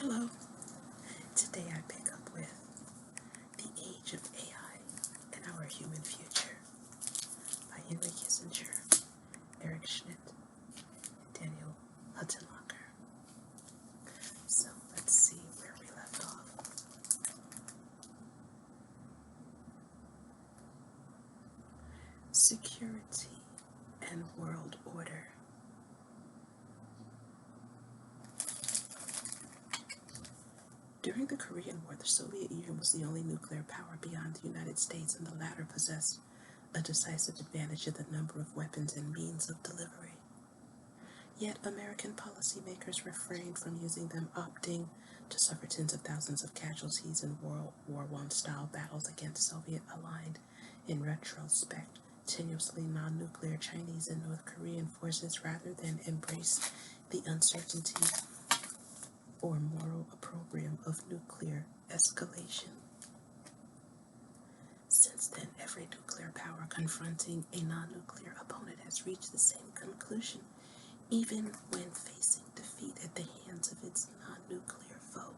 Hello. Today I pick up with The Age of AI and Our Human Future by Henry Kissinger, Eric Schmidt, and Daniel Huttenlocker. So let's see where we left off. Security and World Order. During the Korean War, the Soviet Union was the only nuclear power beyond the United States, and the latter possessed a decisive advantage in the number of weapons and means of delivery. Yet American policymakers refrained from using them, opting to suffer tens of thousands of casualties in World War I style battles against Soviet-aligned, in retrospect, tenuously non-nuclear Chinese and North Korean forces rather than embrace the uncertainty or moral opprobrium of nuclear escalation. Since then, every nuclear power confronting a non-nuclear opponent has reached the same conclusion, even when facing defeat at the hands of its non-nuclear foe.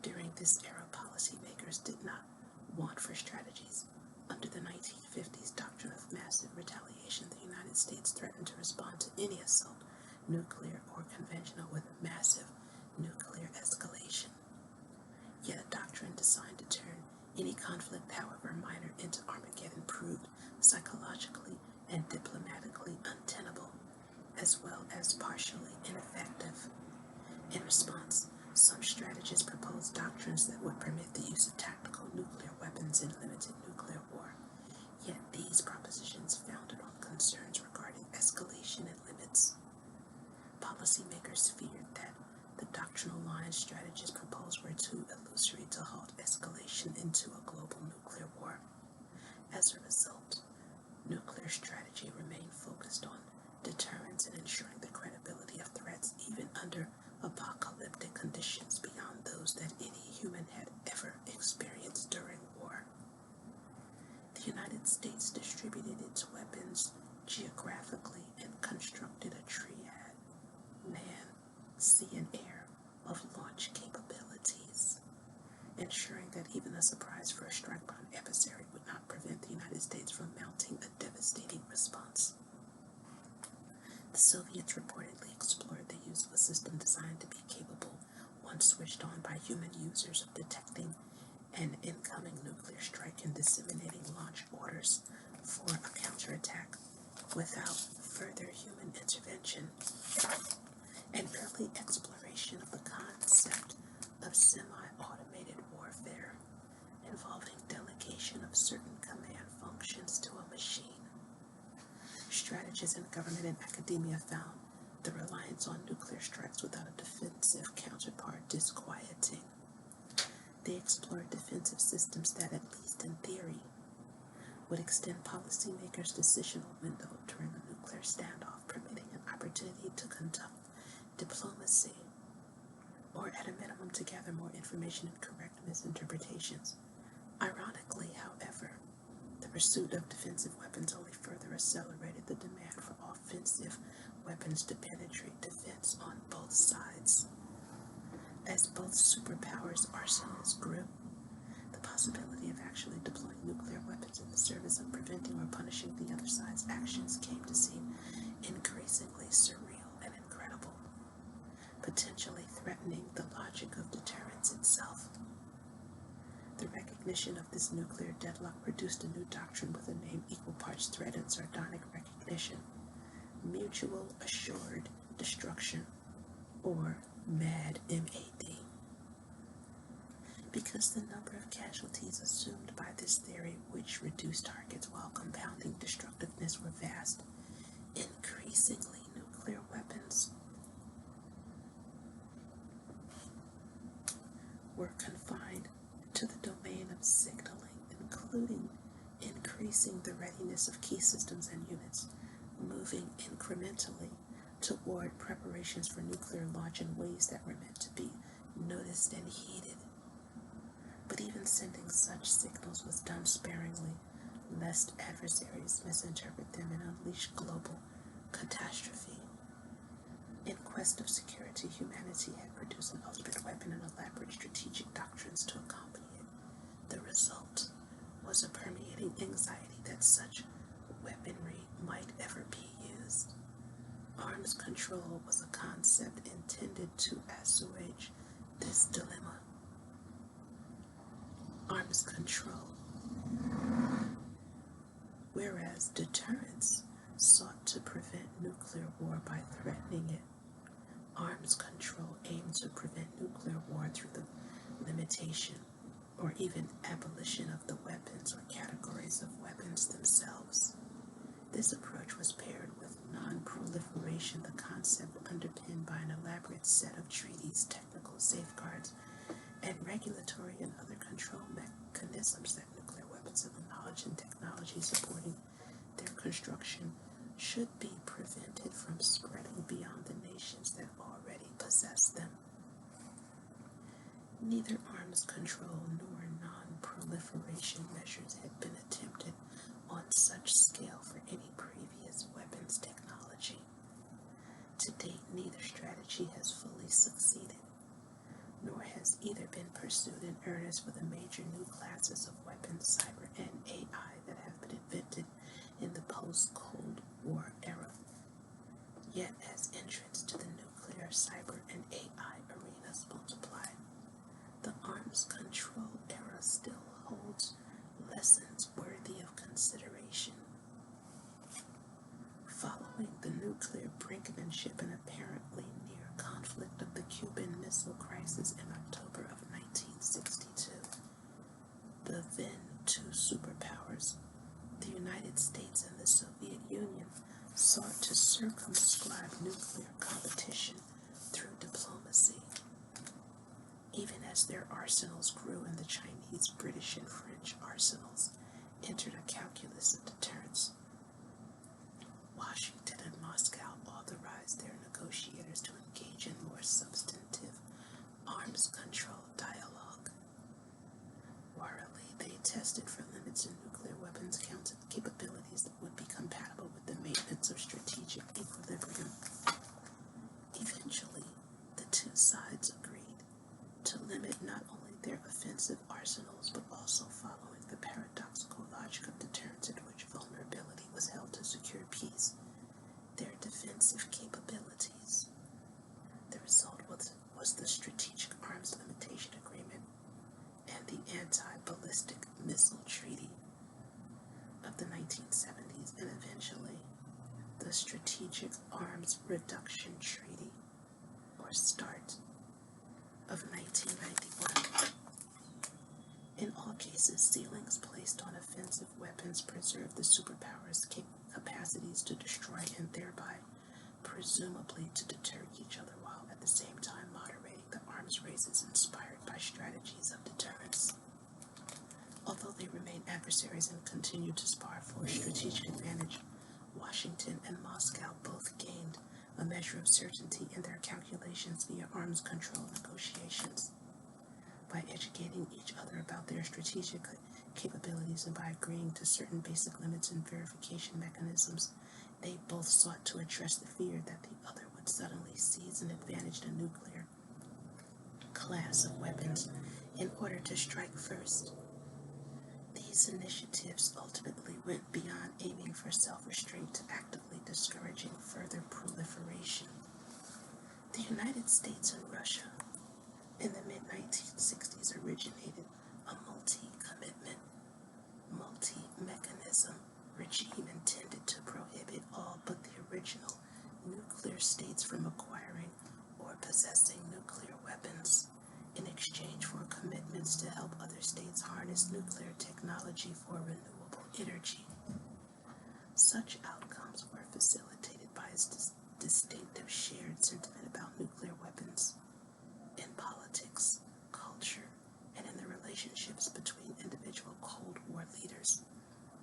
During this era, policymakers did not want for strategies. Under the 1950s doctrine of massive retaliation, the United States threatened to respond to any assault, nuclear or conventional, with massive nuclear escalation. Yet a doctrine designed to turn any conflict, however minor, into Armageddon proved psychologically and diplomatically untenable, as well as partially ineffective. In response, some strategists proposed doctrines that would permit the use of tactical nuclear weapons in limited nuclear war. Yet these propositions founded on concerns regarding escalation and limits. Policymakers feared that the doctrinal lines strategists proposed were too illusory to halt escalation into a global nuclear war. As a result, nuclear strategy remained focused on deterrence and ensuring the credibility of threats even under apocalyptic conditions beyond those that any human had ever experienced during war. The United States distributed its weapons geographically and constructed a triad, land, sea, and air, of launch capabilities, ensuring that even a surprise first strike by an adversary would not prevent the United States from mounting a devastating response. The Soviets reportedly explored the use of a system designed to be capable, once switched on by human users, of detecting an incoming nuclear strike and disseminating launch orders for a counterattack without further human intervention. An early exploration of the concept of semi-automated warfare, involving delegation of certain command functions to a machine. Strategists in government and academia found the reliance on nuclear strikes without a defensive counterpart disquieting. They explored defensive systems that, at least in theory, would extend policymakers' decisional window during a nuclear standoff, permitting an opportunity to conduct diplomacy, or at a minimum to gather more information and correct misinterpretations. Ironically, however, the pursuit of defensive weapons only further accelerated the demand for offensive weapons to penetrate defense on both sides. As both superpowers' arsenals grew, the possibility of actually deploying nuclear weapons in the service of preventing or punishing the other side's actions came to seem increasingly surreal and incredible, potentially threatening the logic of deterrence itself. The recognition of this nuclear deadlock produced a new doctrine with a name equal parts threat and sardonic recognition: mutual assured destruction, or MAD, M-A-D. Because the number of casualties assumed by this theory, which reduced targets while compounding destructiveness, were vast, increasingly nuclear weapons were confined to the domain of signaling, including increasing the readiness of key systems and units, moving incrementally toward preparations for nuclear launch in ways that were meant to be noticed and heeded. But even sending such signals was done sparingly, lest adversaries misinterpret them and unleash global catastrophe. In quest of security, humanity had produced an ultimate weapon and elaborate strategic doctrines to accompany it. The result was a permeating anxiety that such weaponry might ever be used. Arms control was a concept intended to assuage this dilemma. Arms control, whereas deterrence sought to prevent nuclear war by threatening it. Arms control aimed to prevent nuclear war through the limitation or even abolition of the weapons or categories of weapons themselves. This approach was paired with non-proliferation, the concept underpinned by an elaborate set of treaties, technical safeguards, and regulatory and other control mechanisms that nuclear weapons of the knowledge and technology supporting their construction should be prevented from spreading beyond the nations that already possess them. Neither arms control nor non-proliferation measures had been attempted on such scale for any previous weapons technology. To date, neither strategy has fully succeeded, nor has either been pursued in earnest for the major new classes of weapons, cyber and AI, that have been invented in the post-Cold War era. Yet, as entrants to the nuclear, cyber, and AI arenas multiply, the arms control era still holds lessons worthy of consideration. Following the nuclear brinkmanship and apparently near conflict of the Cuban Missile Crisis in October of 1962, the then two superpowers, the United States and the Soviet Union, sought to circumscribe nuclear competition through diplomacy. Even as their arsenals grew and the Chinese, British, and French arsenals entered a calculus of deterrence, Washington and Moscow authorized their negotiators to engage in more substantive arms control dialogue. Warily, they tested for limits in nuclear weapons capabilities that would be compatible with the maintenance of strategic equilibrium. Eventually, the two sides agreed to limit not only their offensive arsenals, but also following the paradoxical logic of deterrence in which vulnerability was held to secure peace, their defensive capabilities. The result was the Strategic Arms Limitation Agreement and the Anti-Ballistic Missile Treaty of the 1970s, and eventually the Strategic Arms Reduction Treaty, or START, of 1991. In all cases, ceilings placed on offensive weapons preserve the superpowers' capacities to destroy and thereby, presumably, to deter each other, while at the same time moderating the arms races inspired by strategies of deterrence. Although they remain adversaries and continue to spar for strategic advantage, Washington and Moscow both gained a measure of certainty in their calculations via arms control negotiations. By educating each other about their strategic capabilities and by agreeing to certain basic limits and verification mechanisms, they both sought to address the fear that the other would suddenly seize an advantage in a nuclear class of weapons in order to strike first. These initiatives ultimately went beyond aiming for self-restraint to actively discouraging further proliferation. The United States and Russia in the mid-1960s originated a multi-commitment, multi-mechanism regime intended to prohibit all but the original nuclear states from acquiring or possessing nuclear weapons in exchange for commitments to help other states harness nuclear technology for renewable energy. Such outcomes were facilitated by its distinctive shared sentiment about nuclear weapons in politics, culture, and in the relationships between individual Cold War leaders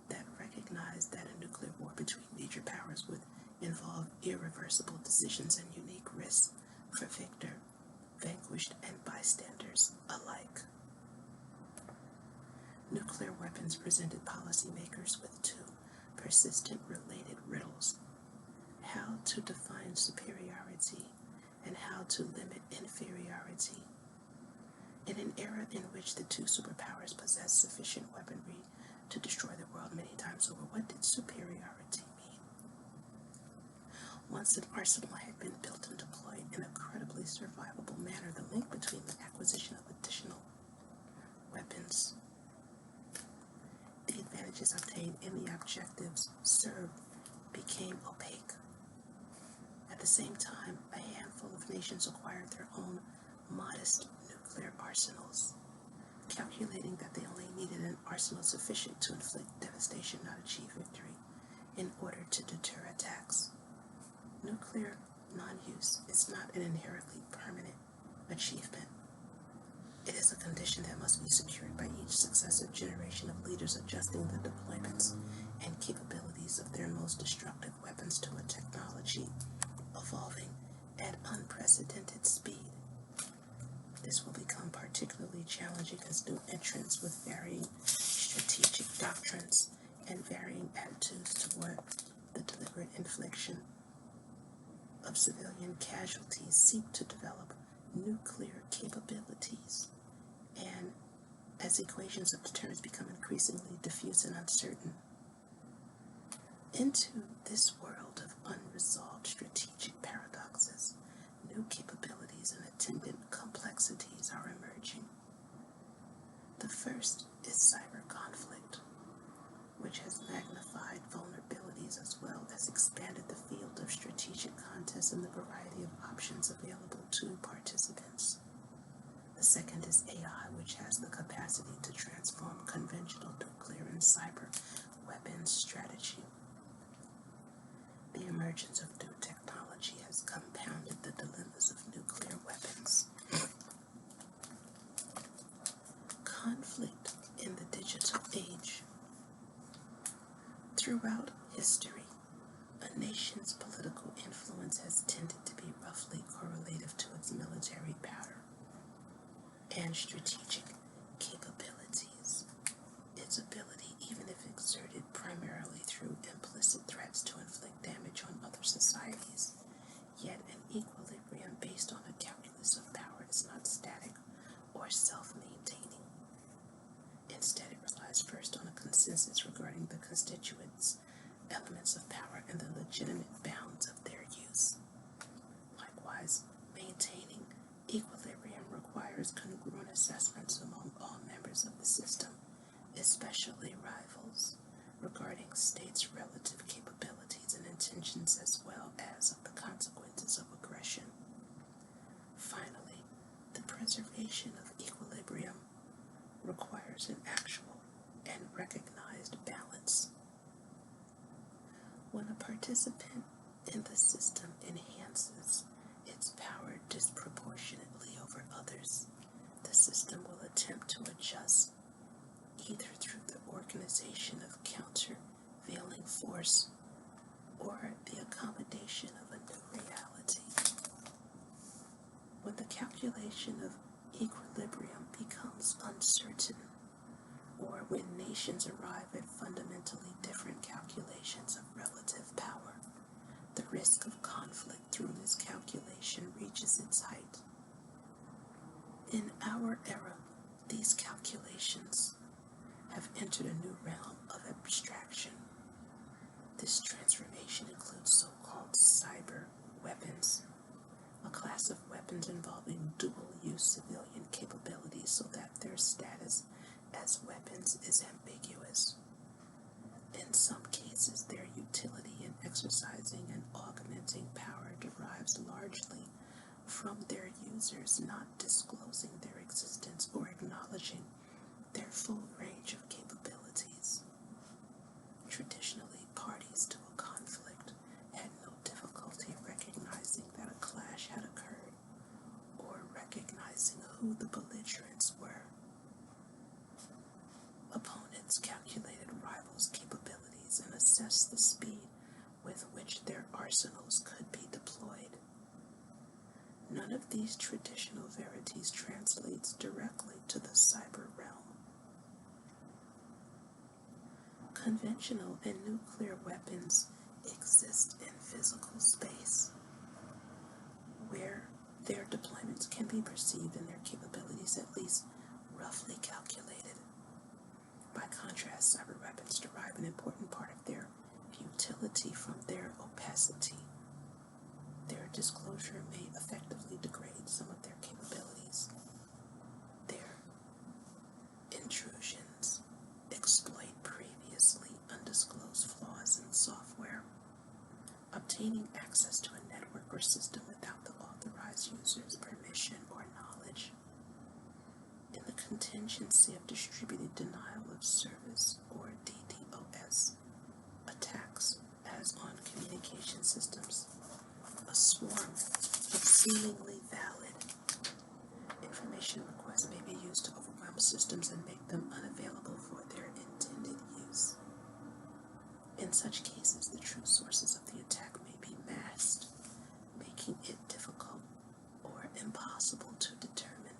that recognized that a nuclear war between major powers would involve irreversible decisions and unique risks for victor, vanquished, and bystanders alike. Nuclear weapons presented policymakers with two persistent related riddles: how to define superiority and how to limit inferiority. In an era in which the two superpowers possessed sufficient weaponry to destroy the world many times over, what did superiority mean? Once an arsenal had been built and deployed in a credibly survivable manner, the link between the acquisition of additional weapons, the advantages obtained, and the objectives served became opaque. At the same time, a handful of nations acquired their own modest nuclear arsenals, calculating that they only needed an arsenal sufficient to inflict devastation, not achieve victory, in order to deter attacks. Nuclear non-use is not an inherently permanent achievement. It is a condition that must be secured by each successive generation of leaders adjusting the deployments and capabilities of their most destructive weapons to a technology evolving at unprecedented speed. This will become particularly challenging as new entrants with varying strategic doctrines and varying attitudes toward the deliberate infliction of civilian casualties seek to develop nuclear capabilities, and as equations of deterrence become increasingly diffuse and uncertain. Into this world of unresolved strategic paradoxes, new capabilities and attendant complexities are emerging. The first is cyber conflict, which has magnified vulnerabilities as well as expanded the field of strategic contests and the variety of options available to participants. The second is AI, which has the capacity to transform conventional nuclear and cyber weapons strategy. The emergence of new technology has compounded the dilemmas of nuclear weapons. Conflict in the digital age. Throughout history, a nation's political influence has tended to be roughly correlative to its military power and strategic capabilities. Its ability, even if exerted primarily through implicit threats to inflict damage on other societies, yet an equilibrium based on a calculus of power is not static or self-maintaining. Instead, it relies first on a consensus regarding the constituents, elements of power, and the legitimate bounds of their use. Likewise, maintaining equilibrium requires congruent assessments among all members of the system, especially rivals, regarding states' relative capabilities and intentions as well as of the consequences of aggression. Finally, the preservation of equilibrium requires an actual and recognized balance. When a participant in the system enhances its power disproportionately over others, the system will attempt to adjust either through the organization of countervailing force or the accommodation of a new reality. When the calculation of equilibrium becomes uncertain, or when nations arrive at fundamentally different calculations of relative power, the risk of conflict through this calculation reaches its height. In our era, these calculations have entered a new realm of abstraction. This transformation includes so-called cyber weapons, a class of weapons involving dual-use civilian capabilities so that their status as weapons is ambiguous. In some cases, their utility in exercising and augmenting power derives largely from their users not disclosing their existence or acknowledging their full range of capabilities. Traditionally, parties to a conflict had no difficulty recognizing that a clash had occurred or recognizing who the belligerents were. Opponents calculated rivals' capabilities and assessed the speed with which their arsenals could be deployed. None of these traditional verities translates directly to the cyber realm. Conventional and nuclear weapons exist in physical space, where Their deployments can be perceived and their capabilities at least roughly calculated. By contrast, cyber weapons derive an important part of their utility from their opacity. Their disclosure may effectively degrade some of their capabilities. Their intrusions exploit previously undisclosed flaws in software. Obtaining access to a network or system without the authorized user's permission or knowledge. In the contingency of distributed denial of service or DDoS attacks, as on communication systems, a swarm of seemingly valid information requests may be used to overwhelm systems and make them unavailable for their intended use. In such cases, the true sources of the attack may be masked, making it difficult or impossible to determine,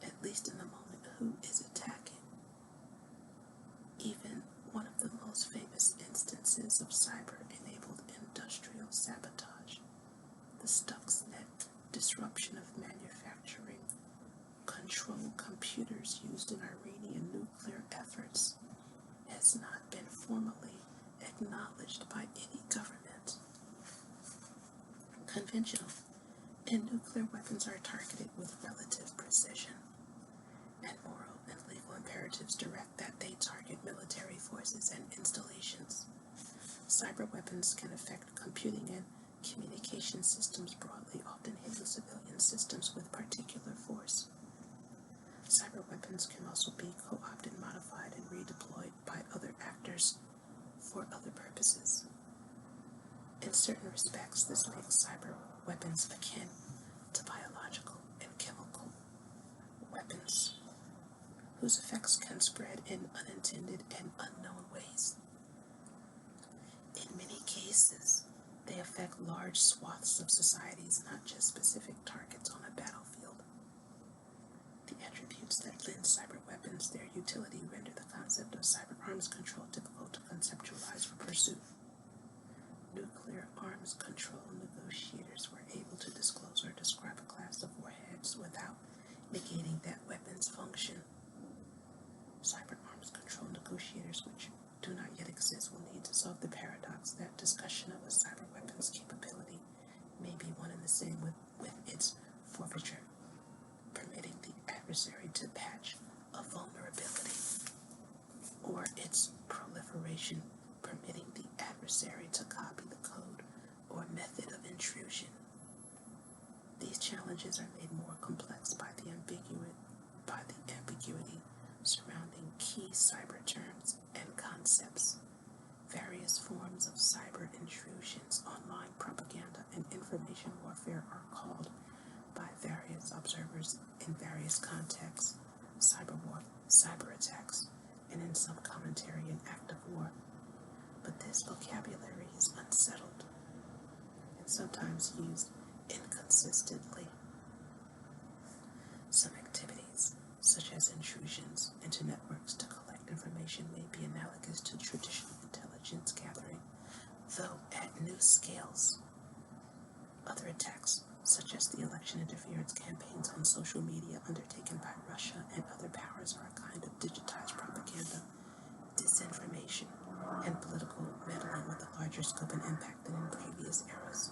at least in the moment, who is attacking. Even one of the most famous instances of cyber-enabled industrial sabotage, the Stuxnet disruption of manufacturing control computers used in Iranian nuclear efforts, has not been formally acknowledged by any government. Conventional and nuclear weapons are targeted with relative precision, and moral and legal imperatives direct that they target military forces and installations. Cyber weapons can affect computing and communication systems broadly, often hitting civilian systems with particular force. Cyber weapons can also be co-opted, modified, and redeployed by other actors for other purposes. In certain respects, this makes cyber weapons akin to biological and chemical weapons, whose effects can spread in unintended and unknown ways. In many cases, they affect large swaths of societies, not just specific targets on a battlefield. The attributes that lend cyber weapons their utility render the concept of cyber arms control difficult to conceptualize for pursuit. Nuclear arms control negotiators were able to disclose or describe a class of warheads without negating that weapon's function. Cyber arms control negotiators, which do not yet exist, will need to solve the paradox that discussion of a cyber weapon's capability may be one and the same with its forfeiture, permitting the adversary to patch a vulnerability, or its proliferation, permitting the adversary to copy the code or method of intrusion. These challenges are made more complex by the ambiguity surrounding key cyber terms and concepts. Various forms of cyber intrusions, online propaganda, and information warfare are called by various observers in various contexts cyber war, cyber attacks, and in some commentary an act of war. But this vocabulary is unsettled and sometimes used inconsistently. Some activities, such as intrusions into networks to collect information, may be analogous to traditional intelligence gathering, though at new scales. Other attacks, such as the election interference campaigns on social media undertaken by Russia and other powers, are a kind of digitized propaganda, disinformation, and political meddling with a larger scope and impact than in previous eras.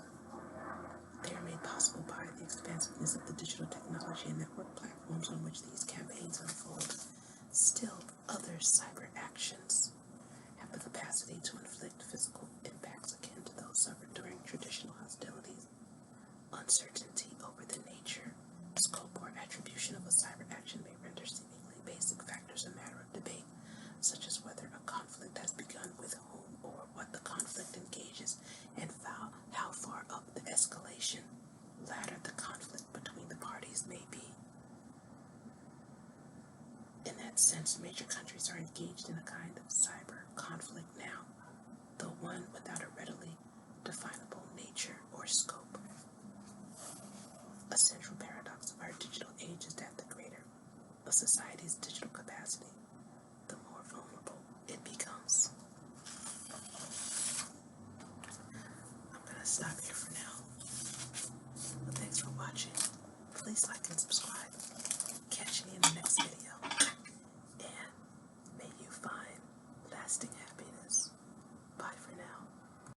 They are made possible by the expansiveness of the digital technology and network platforms on which these campaigns unfold. Still, other cyber actions have the capacity to inflict physical impacts akin to those suffered during traditional hostilities. Uncertainty over the nature, scope, or attribution of a cyber action may render seemingly basic factors a matter of debate, such as whether a conflict has begun, with whom, or what the conflict engages, and how far up the escalation ladder the conflict between the parties may be. In that sense, major countries are engaged in a kind of cyber conflict now, though one without a readily definable nature or scope. A central paradox of our digital age is that the greater a society's digital capacity, the more vulnerable it becomes. I'm going to stop here for now. Well, thanks for watching. Please like and subscribe. Catch me in the next video. And may you find lasting